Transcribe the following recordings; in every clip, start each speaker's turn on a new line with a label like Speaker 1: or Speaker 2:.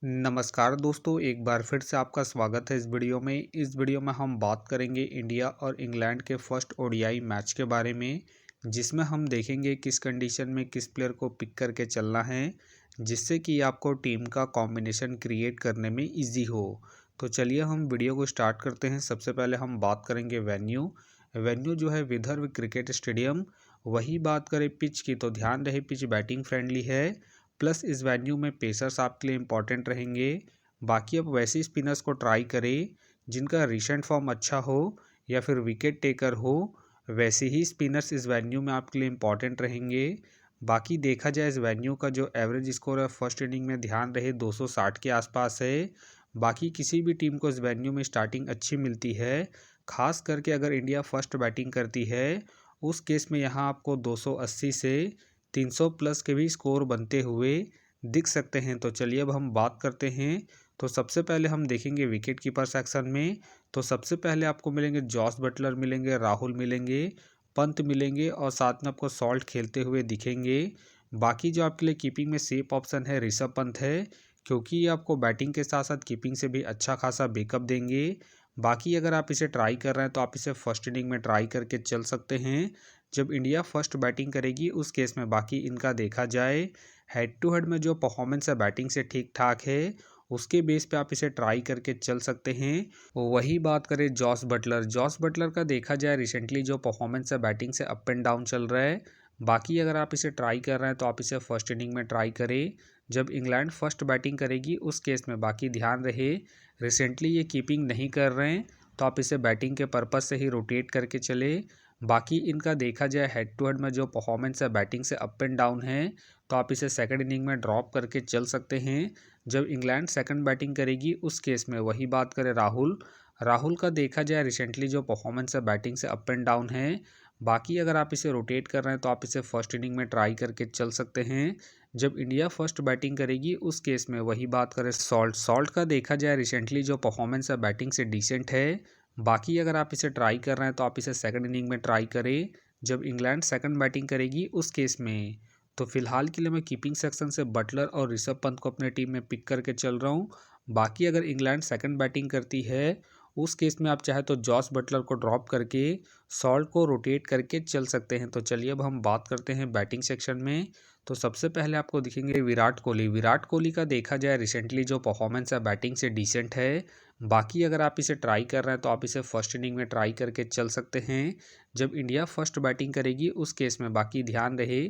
Speaker 1: नमस्कार दोस्तों, एक बार फिर से आपका स्वागत है इस वीडियो में। इस वीडियो में हम बात करेंगे इंडिया और इंग्लैंड के फर्स्ट ओडीआई मैच के बारे में, जिसमें हम देखेंगे किस कंडीशन में किस प्लेयर को पिक करके चलना है, जिससे कि आपको टीम का कॉम्बिनेशन क्रिएट करने में इजी हो। तो चलिए हम वीडियो को स्टार्ट करते हैं। सबसे पहले हम बात करेंगे वेन्यू। वेन्यू जो है विदर्भ क्रिकेट स्टेडियम। वही बात करें पिच की, तो ध्यान रहे पिच बैटिंग फ्रेंडली है, प्लस इस वेन्यू में पेसर्स आपके लिए इंपॉर्टेंट रहेंगे। बाकी अब वैसे स्पिनर्स को ट्राई करें जिनका रिसेंट फॉर्म अच्छा हो या फिर विकेट टेकर हो। वैसे ही स्पिनर्स इस वेन्यू में आपके लिए इंपॉर्टेंट रहेंगे। बाकी देखा जाए इस वेन्यू का जो एवरेज स्कोर है फर्स्ट इनिंग में ध्यान रहे 260 के आसपास है। बाकी किसी भी टीम को इस वेन्यू में स्टार्टिंग अच्छी मिलती है, खास करके अगर इंडिया फर्स्ट बैटिंग करती है, उस केस में यहाँ आपको 280 से 300 प्लस के भी स्कोर बनते हुए दिख सकते हैं। तो चलिए अब हम बात करते हैं। तो सबसे पहले हम देखेंगे विकेट कीपर सेक्शन में। तो सबसे पहले आपको मिलेंगे जॉस बटलर मिलेंगे, राहुल मिलेंगे, पंत मिलेंगे और साथ में आपको सॉल्ट खेलते हुए दिखेंगे। बाकी जो आपके लिए कीपिंग में सेफ ऑप्शन है ऋषभ पंत है, क्योंकि ये आपको बैटिंग के साथ साथ कीपिंग से भी अच्छा खासा बैकअप देंगे। बाकी अगर आप इसे ट्राई कर रहे हैं तो आप इसे फर्स्ट इनिंग में ट्राई करके चल सकते हैं जब इंडिया फर्स्ट बैटिंग करेगी उस केस में। बाकी इनका देखा जाए हेड टू हेड में जो परफॉर्मेंस है बैटिंग से ठीक ठाक है, उसके बेस पे आप इसे ट्राई करके चल सकते हैं। वही बात करें जॉस बटलर का देखा जाए रिसेंटली जो परफॉर्मेंस है बैटिंग से अप एंड डाउन चल रहा है। बाकी अगर आप इसे ट्राई कर रहे हैं तो आप इसे फर्स्ट इनिंग में ट्राई करें जब इंग्लैंड फर्स्ट बैटिंग करेगी उस केस में। बाकी ध्यान रहे रिसेंटली ये कीपिंग नहीं कर रहे हैं, तो आप इसे बैटिंग के पर्पज़ से ही रोटेट करके चले। बाकी इनका देखा जाए हेड टू हेड में जो परफॉर्मेंस है बैटिंग से अप एंड डाउन है, तो आप इसे सेकंड इनिंग में ड्रॉप करके चल सकते हैं जब इंग्लैंड सेकंड बैटिंग करेगी उस केस में। वही बात करें राहुल का देखा जाए रिसेंटली जो परफॉर्मेंस है बैटिंग से अप एंड डाउन है। बाकी अगर आप इसे रोटेट कर रहे हैं तो आप इसे फर्स्ट इनिंग में ट्राई करके चल सकते हैं जब इंडिया फर्स्ट बैटिंग करेगी उस केस में। वही बात करें सॉल्ट का देखा जाए रिसेंटली जो परफॉर्मेंस है बैटिंग से डिसेंट है। बाकी अगर आप इसे ट्राई कर रहे हैं तो आप इसे सेकंड इनिंग में ट्राई करें जब इंग्लैंड सेकंड बैटिंग करेगी उस केस में। तो फिलहाल के लिए मैं कीपिंग सेक्शन से बटलर और ऋषभ पंत को अपने टीम में पिक करके चल रहा हूँ। बाकी अगर इंग्लैंड सेकंड बैटिंग करती है उस केस में आप चाहे तो जॉस बटलर को ड्रॉप करके सॉल्ट को रोटेट करके चल सकते हैं। तो चलिए अब हम बात करते हैं बैटिंग सेक्शन में। तो सबसे पहले आपको दिखेंगे विराट कोहली का देखा जाए रिसेंटली जो परफॉर्मेंस है बैटिंग से डिसेंट है। बाकी अगर आप इसे ट्राई कर रहे हैं तो आप इसे फर्स्ट इनिंग में ट्राई करके चल सकते हैं जब इंडिया फर्स्ट बैटिंग करेगी उस केस में। बाकी ध्यान रहे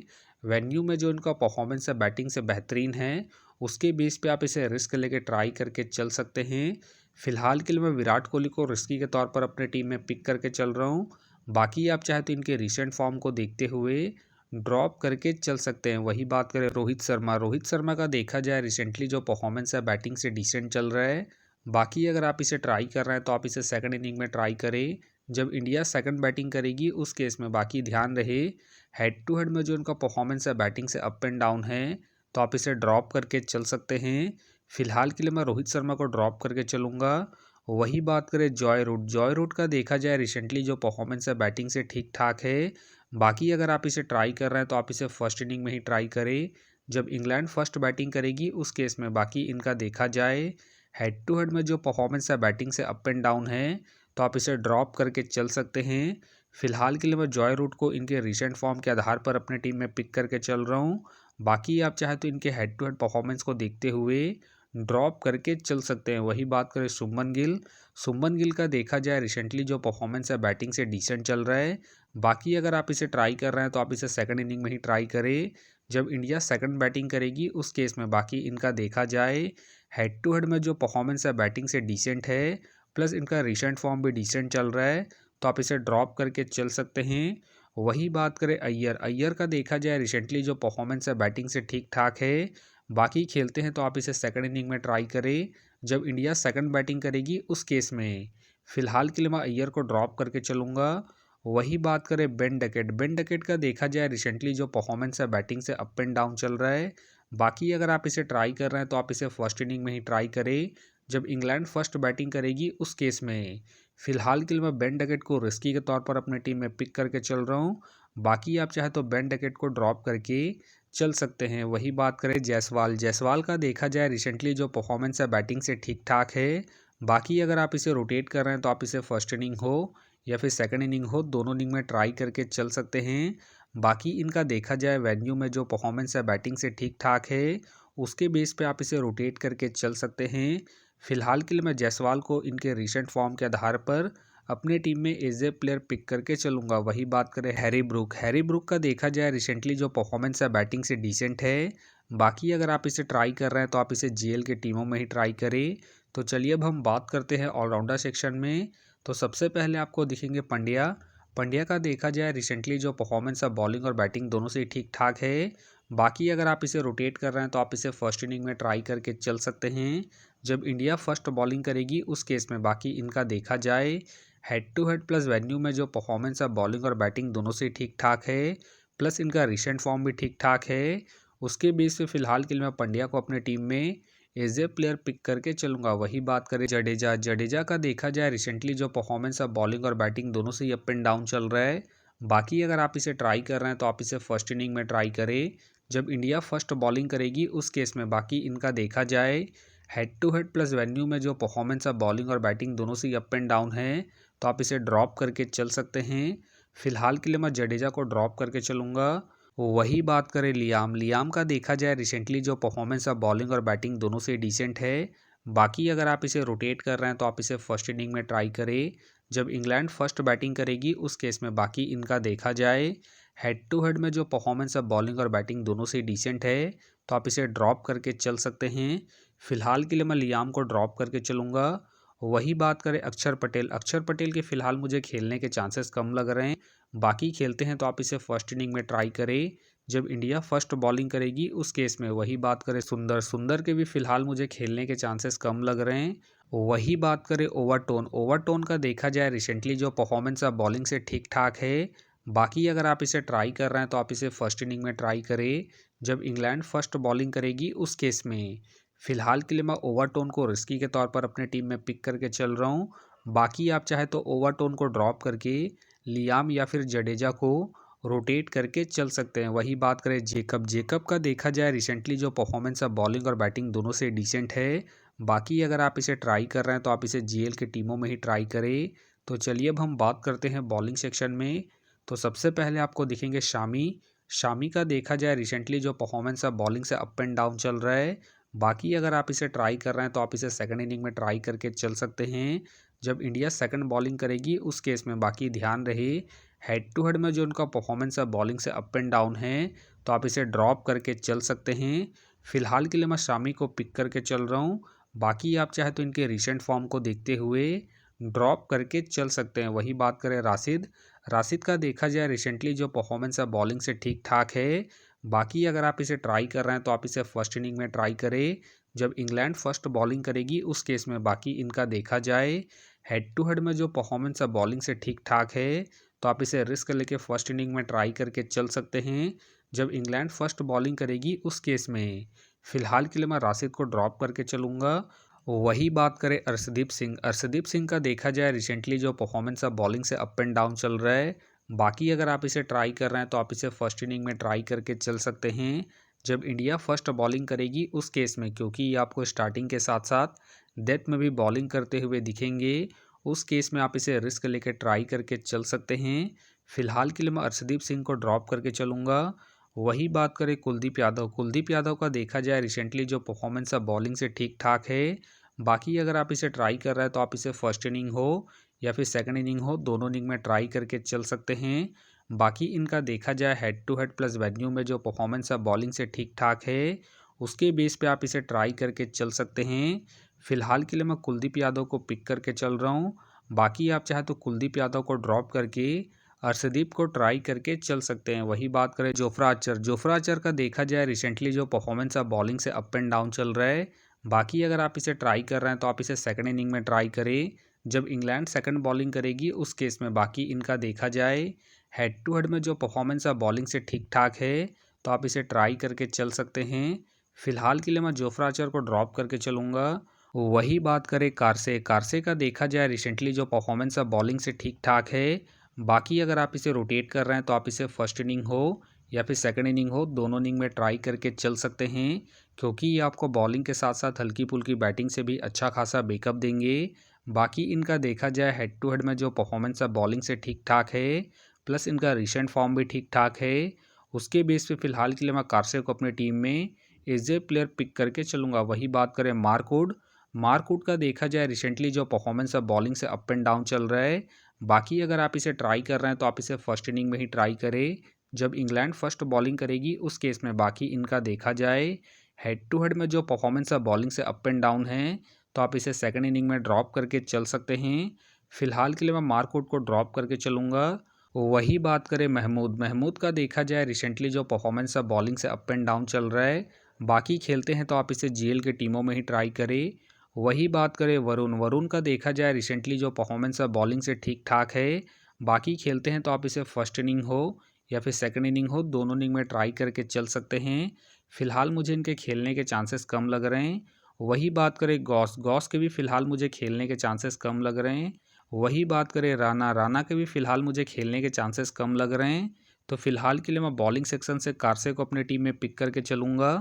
Speaker 1: वेन्यू में जो इनका परफॉर्मेंस है बैटिंग से बेहतरीन है, उसके बेस पे आप इसे रिस्क लेके ट्राई करके चल सकते हैं। फिलहाल के लिए मैं विराट कोहली को रिस्की के तौर पर अपने टीम में पिक करके चल रहा हूँ। बाकी आप चाहे तो इनके रिसेंट फॉर्म को देखते हुए ड्रॉप करके चल सकते हैं। वही बात करें रोहित शर्मा का देखा जाए रिसेंटली जो परफॉर्मेंस है बैटिंग से डिसेंट चल रहा है। बाकी अगर आप इसे ट्राई कर रहे हैं तो आप इसे सेकंड इनिंग में ट्राई करें जब इंडिया सेकंड बैटिंग करेगी उस केस में। बाकी ध्यान रहे हेड टू हेड में जो इनका परफॉर्मेंस है बैटिंग से अप एंड डाउन है, तो आप इसे ड्रॉप करके चल सकते हैं। फिलहाल के लिए मैं रोहित शर्मा को ड्रॉप करके चलूँगा। वही बात करें जॉय रूट का देखा जाए रिसेंटली जो परफॉर्मेंस है बैटिंग से ठीक ठाक है। बाकी अगर आप इसे ट्राई कर रहे हैं तो आप इसे फर्स्ट इनिंग में ही ट्राई करें जब इंग्लैंड फर्स्ट बैटिंग करेगी उस केस में। बाकी इनका देखा जाए हेड टू हेड में जो परफॉर्मेंस है बैटिंग से अप एंड डाउन है, तो आप इसे ड्रॉप करके चल सकते हैं। फिलहाल के लिए मैं जॉय रूट को इनके रिसेंट फॉर्म के आधार पर अपने टीम में पिक करके चल रहा हूँ। बाकी आप चाहे तो इनके हेड टू हेड परफॉर्मेंस को देखते हुए ड्रॉप करके चल सकते हैं। वही बात करें सुमन गिल का देखा जाए रिसेंटली जो परफॉर्मेंस है बैटिंग से डिसेंट चल रहा है। बाकी अगर आप इसे ट्राई कर रहे हैं तो आप इसे सेकंड इनिंग में ही ट्राई करें जब इंडिया सेकंड बैटिंग करेगी उस केस में। बाकी इनका देखा जाए हेड टू हेड में जो परफॉर्मेंस है बैटिंग से डिसेंट है, प्लस इनका रिसेंट फॉर्म भी डिसेंट चल रहा है, तो आप इसे ड्रॉप करके चल सकते हैं। वही बात करें अय्यर का देखा जाए रिसेंटली जो परफॉर्मेंस है बैटिंग से ठीक ठाक है। बाकी खेलते हैं तो आप इसे सेकंड इनिंग में ट्राई करें जब इंडिया सेकंड बैटिंग करेगी उस केस में। फिलहाल के लिए मैं अय्यर को ड्रॉप करके चलूँगा। वही बात करें बेन डकेट का देखा जाए रिसेंटली जो परफॉर्मेंस है बैटिंग से अप एंड डाउन चल रहा है। बाकी अगर आप इसे ट्राई कर रहे हैं तो आप इसे फर्स्ट इनिंग में ही ट्राई करें जब इंग्लैंड फर्स्ट बैटिंग करेगी उस केस में। फिलहाल के लिए मैं बेन डकेट को रिस्की के तौर पर अपने टीम में पिक करके चल रहा हूँ। बाकी आप चाहे तो बेन डकेट को ड्रॉप करके चल सकते हैं। वही बात करें जायसवाल, जायसवाल का देखा जाए रिसेंटली जो परफॉर्मेंस है बैटिंग से ठीक ठाक है। बाकी अगर आप इसे रोटेट कर रहे हैं तो आप इसे फर्स्ट इनिंग हो या फिर सेकंड इनिंग हो, दोनों इनिंग में ट्राई करके चल सकते हैं। बाकी इनका देखा जाए वेन्यू में जो परफॉर्मेंस है बैटिंग से ठीक ठाक है, उसके बेस पे आप इसे रोटेट करके चल सकते हैं। फिलहाल के लिए मैं जायसवाल को इनके रिसेंट फॉर्म के आधार पर अपने टीम में एज ए प्लेयर पिक करके चलूंगा। वही बात करें हैरी ब्रूक, हैरी ब्रूक का देखा जाए रिसेंटली जो परफॉर्मेंस है बैटिंग से डिसेंट है। बाकी अगर आप इसे ट्राई कर रहे हैं तो आप इसे जीएल के टीमों में ही ट्राई करें। तो चलिए अब हम बात करते हैं ऑलराउंडर सेक्शन में। तो सबसे पहले आपको दिखेंगे पंड्या। पंड्या का देखा जाए रिसेंटली जो परफॉर्मेंस है बॉलिंग और बैटिंग दोनों से ठीक ठाक है। बाकी अगर आप इसे रोटेट कर रहे हैं तो आप इसे फर्स्ट इनिंग में ट्राई करके चल सकते हैं जब इंडिया फर्स्ट बॉलिंग करेगी उस केस में। बाकी इनका देखा जाए head to head plus venue में जो परफॉर्मेंस है बॉलिंग और बैटिंग दोनों से ठीक ठाक है, प्लस इनका रिसेंट फॉर्म भी ठीक ठाक है। उसके बेस पे फिलहाल के लिए मैं पंड्या को अपने टीम में एज ए प्लेयर पिक करके चलूंगा। वही बात करें जडेजा, जडेजा का देखा जाए रिसेंटली जो परफॉर्मेंस है बॉलिंग और बैटिंग दोनों से ही अप एंड डाउन चल रहा है। बाकी अगर आप इसे ट्राई कर रहे हैं तो आप इसे फर्स्ट इनिंग में ट्राई करें जब इंडिया फर्स्ट बॉलिंग करेगी उस केस में। बाकी इनका देखा जाए head to head plus venue में जो परफॉर्मेंस है बॉलिंग और बैटिंग दोनों से ही अप एंड डाउन है, तो आप इसे ड्रॉप करके चल सकते हैं। फिलहाल के लिए मैं जडेजा को ड्रॉप करके चलूंगा। वही बात करें लियाम, लियाम का देखा जाए रिसेंटली जो परफॉर्मेंस है बॉलिंग और बैटिंग दोनों से डिसेंट है। बाकी अगर आप इसे रोटेट कर रहे हैं तो आप इसे फर्स्ट इनिंग में ट्राई करें जब इंग्लैंड फर्स्ट बैटिंग करेगी उस केस में। बाकी इनका देखा जाए हेड टू हेड में जो परफॉर्मेंस है बॉलिंग और बैटिंग दोनों से डिसेंट है, तो आप इसे ड्रॉप करके चल सकते हैं। फिलहाल के लिए मैं लियाम को ड्रॉप करके चलूंगा। वही बात करें अक्षर पटेल, अक्षर पटेल के फिलहाल मुझे खेलने के चांसेस कम लग रहे हैं। बाकी खेलते हैं तो आप इसे फर्स्ट इनिंग में ट्राई करें जब इंडिया फर्स्ट बॉलिंग करेगी उस केस में। वही बात करें सुंदर, सुंदर के भी फिलहाल मुझे खेलने के चांसेस कम लग रहे हैं। वही बात करें ओवरटोन, ओवरटोन का देखा जाए रिसेंटली जो परफॉर्मेंस है बॉलिंग से ठीक ठाक है। बाकी अगर आप इसे ट्राई कर रहे हैं तो आप इसे फर्स्ट इनिंग में ट्राई करें जब इंग्लैंड फर्स्ट बॉलिंग करेगी उस केस में। फिलहाल के लिए मैं ओवरटोन को रिस्की के तौर पर अपने टीम में पिक करके चल रहा हूँ। बाकी आप चाहे तो ओवरटोन को ड्रॉप करके लियाम या फिर जडेजा को रोटेट करके चल सकते हैं। वही बात करें जेकब, जेकब का देखा जाए रिसेंटली जो परफॉर्मेंस है बॉलिंग और बैटिंग दोनों से डिसेंट है। बाकी अगर आप इसे ट्राई कर रहे हैं तो आप इसे जीएल के टीमों में ही ट्राई करें। तो चलिए अब हम बात करते हैं बॉलिंग सेक्शन में। तो सबसे पहले आपको दिखेंगे शामी। शामी का देखा जाए रिसेंटली जो परफॉर्मेंस है बॉलिंग से अप एंड डाउन चल रहा है। बाकी अगर आप इसे ट्राई कर रहे हैं तो आप इसे सेकंड इनिंग में ट्राई करके चल सकते हैं जब इंडिया सेकंड बॉलिंग करेगी उस केस में। बाकी ध्यान रहे हेड टू हेड में जो उनका परफॉर्मेंस है बॉलिंग से अप एंड डाउन है, तो आप इसे ड्रॉप करके चल सकते हैं। फिलहाल के लिए मैं शामी को पिक करके चल रहा हूँ। बाकी आप चाहे तो इनके रिसेंट फॉर्म को देखते हुए ड्रॉप करके चल सकते हैं। वही बात करें राशिद, राशिद का देखा जाए रिसेंटली जो परफॉर्मेंस है बॉलिंग से ठीक ठाक है। बाकी अगर आप इसे ट्राई कर रहे हैं तो आप इसे फर्स्ट इनिंग में ट्राई करें जब इंग्लैंड फर्स्ट बॉलिंग करेगी उस केस में। बाकी इनका देखा जाए हेड टू हेड में जो परफॉर्मेंस है बॉलिंग से ठीक ठाक है, तो आप इसे रिस्क लेके फर्स्ट इनिंग में ट्राई करके चल सकते हैं जब इंग्लैंड फर्स्ट बॉलिंग करेगी उस केस में। फिलहाल के लिए मैं राशिद को ड्रॉप करके चलूँगा। वही बात करें अर्शदीप सिंह, अर्शदीप सिंह का देखा जाए रिसेंटली जो परफॉर्मेंस है बॉलिंग से अप एंड डाउन चल रहा है। बाकी अगर आप इसे ट्राई कर रहे हैं तो आप इसे फर्स्ट इनिंग में ट्राई करके चल सकते हैं जब इंडिया फर्स्ट बॉलिंग करेगी उस केस में, क्योंकि ये आपको स्टार्टिंग के साथ साथ डेथ में भी बॉलिंग करते हुए दिखेंगे। उस केस में आप इसे रिस्क लेकर ट्राई करके चल सकते हैं। फिलहाल के लिए मैं अर्शदीप सिंह को ड्रॉप करके चलूँगा। वही बात करें कुलदीप यादव, कुलदीप यादव का देखा जाए रिसेंटली जो परफॉर्मेंस है बॉलिंग से ठीक ठाक है। बाकी अगर आप इसे ट्राई कर रहे हैं तो आप इसे फर्स्ट इनिंग हो या फिर सेकंड इनिंग हो, दोनों इनिंग में ट्राई करके चल सकते हैं। बाकी इनका देखा जाए head to head plus venue में जो परफॉर्मेंस है बॉलिंग से ठीक ठाक है, उसके बेस पे आप इसे ट्राई करके चल सकते हैं। फिलहाल के लिए मैं कुलदीप यादव को पिक करके चल रहा हूँ। बाकी आप चाहे तो कुलदीप यादव को ड्रॉप करके अर्शदीप को ट्राई करके चल सकते हैं। वही बात करें जोफ्रा आर्चर, जोफ्रा आर्चर का देखा जाए रिसेंटली जो परफॉर्मेंस है बॉलिंग से अप एंड डाउन चल रहा है। बाकी अगर आप इसे ट्राई कर रहे हैं तो आप इसे सेकंड इनिंग में ट्राई करें जब इंग्लैंड सेकंड बॉलिंग करेगी उस केस में। बाकी इनका देखा जाए हेड टू हेड में जो परफॉर्मेंस है बॉलिंग से ठीक ठाक है, तो आप इसे ट्राई करके चल सकते हैं। फिलहाल के लिए मैं जोफ्रा आर्चर को ड्रॉप करके चलूँगा। वही बात करें कारसे, कारसे का देखा जाए रिसेंटली जो परफॉर्मेंस है बॉलिंग से ठीक ठाक है। बाकी अगर आप इसे रोटेट कर रहे हैं तो आप इसे फर्स्ट इनिंग हो या फिर सेकंड इनिंग हो, दोनों इनिंग में ट्राई करके चल सकते हैं, क्योंकि ये आपको बॉलिंग के साथ साथ हल्की फुल्की बैटिंग से भी अच्छा खासा बैकअप देंगे। बाकी इनका देखा जाए हेड टू हेड में जो परफॉर्मेंस है बॉलिंग से ठीक ठाक है, प्लस इनका रिसेंट फॉर्म भी ठीक ठाक है। उसके बेस पे फिलहाल के लिए मैं कार्से को अपनी टीम में एज ए प्लेयर पिक करके चलूँगा। वही बात करें मार्कवुड का देखा जाए रिसेंटली जो परफॉर्मेंस है बॉलिंग से अप एंड डाउन चल रहा है। बाकी अगर आप इसे ट्राई कर रहे हैं तो आप इसे फर्स्ट इनिंग में ही ट्राई करें, जब इंग्लैंड फर्स्ट बॉलिंग करेगी उस केस में। बाकी इनका देखा जाए हेड टू हेड में जो परफॉर्मेंस है बॉलिंग से अप एंड डाउन है, तो आप इसे सेकंड इनिंग में ड्रॉप करके चल सकते हैं। फिलहाल के लिए मैं मार्कवुड को ड्रॉप करके चलूँगा। वही बात करें महमूद का देखा जाए रिसेंटली जो परफॉर्मेंस है बॉलिंग से अप एंड डाउन चल रहा है। बाकी खेलते हैं तो आप इसे जीएल के टीमों में ही ट्राई करें। वही बात करें वरुण का देखा जाए रिसेंटली जो परफॉर्मेंस है बॉलिंग से ठीक ठाक है। बाकी खेलते हैं तो आप इसे फर्स्ट इनिंग हो या फिर सेकंड इनिंग हो, दोनों इनिंग में ट्राई करके चल सकते हैं। फिलहाल मुझे इनके खेलने के चांसेस कम लग रहे हैं। वही बात करें गॉस के भी फिलहाल मुझे खेलने के चांसेस कम लग रहे हैं। वही बात करें राना के भी फिलहाल मुझे खेलने के चांसेस कम लग रहे हैं। तो फिलहाल के लिए मैं बॉलिंग सेक्शन से कार्से को अपनी टीम में पिक करके चलूँगा।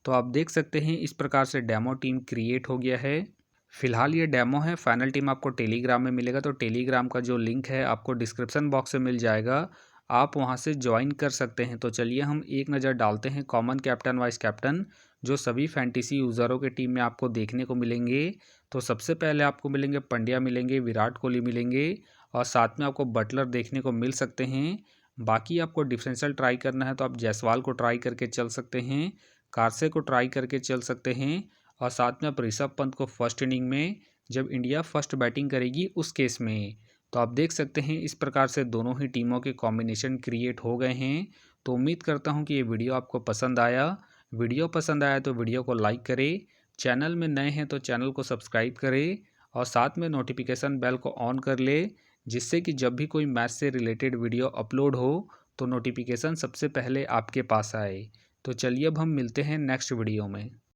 Speaker 1: तो आप देख सकते हैं इस प्रकार से डेमो टीम क्रिएट हो गया है। फिलहाल ये डेमो है, फाइनल टीम आपको टेलीग्राम में मिलेगा। तो टेलीग्राम का जो लिंक है आपको डिस्क्रिप्शन बॉक्स में मिल जाएगा, आप वहां से ज्वाइन कर सकते हैं। तो चलिए हम एक नज़र डालते हैं कॉमन कैप्टन वाइस कैप्टन जो सभी फैंटेसी यूज़रों के टीम में आपको देखने को मिलेंगे। तो सबसे पहले आपको मिलेंगे पंड्या, मिलेंगे विराट कोहली मिलेंगे, और साथ में आपको बटलर देखने को मिल सकते हैं। बाकी आपको डिफरेंशियल ट्राई करना है तो आप जायसवाल को ट्राई करके चल सकते हैं, कार्से को ट्राई करके चल सकते हैं, और साथ में आप ऋषभ पंत को फर्स्ट इनिंग में जब इंडिया फर्स्ट बैटिंग करेगी उस केस में। तो आप देख सकते हैं इस प्रकार से दोनों ही टीमों के कॉम्बिनेशन क्रिएट हो गए हैं। तो उम्मीद करता हूं कि ये वीडियो आपको पसंद आया। वीडियो पसंद आया तो वीडियो को लाइक करें, चैनल में नए हैं तो चैनल को सब्सक्राइब करें, और साथ में नोटिफिकेशन बेल को ऑन कर ले, जिससे कि जब भी कोई मैच से रिलेटेड वीडियो अपलोड हो तो नोटिफिकेशन सबसे पहले आपके पास आए। तो चलिए अब हम मिलते हैं नेक्स्ट वीडियो में।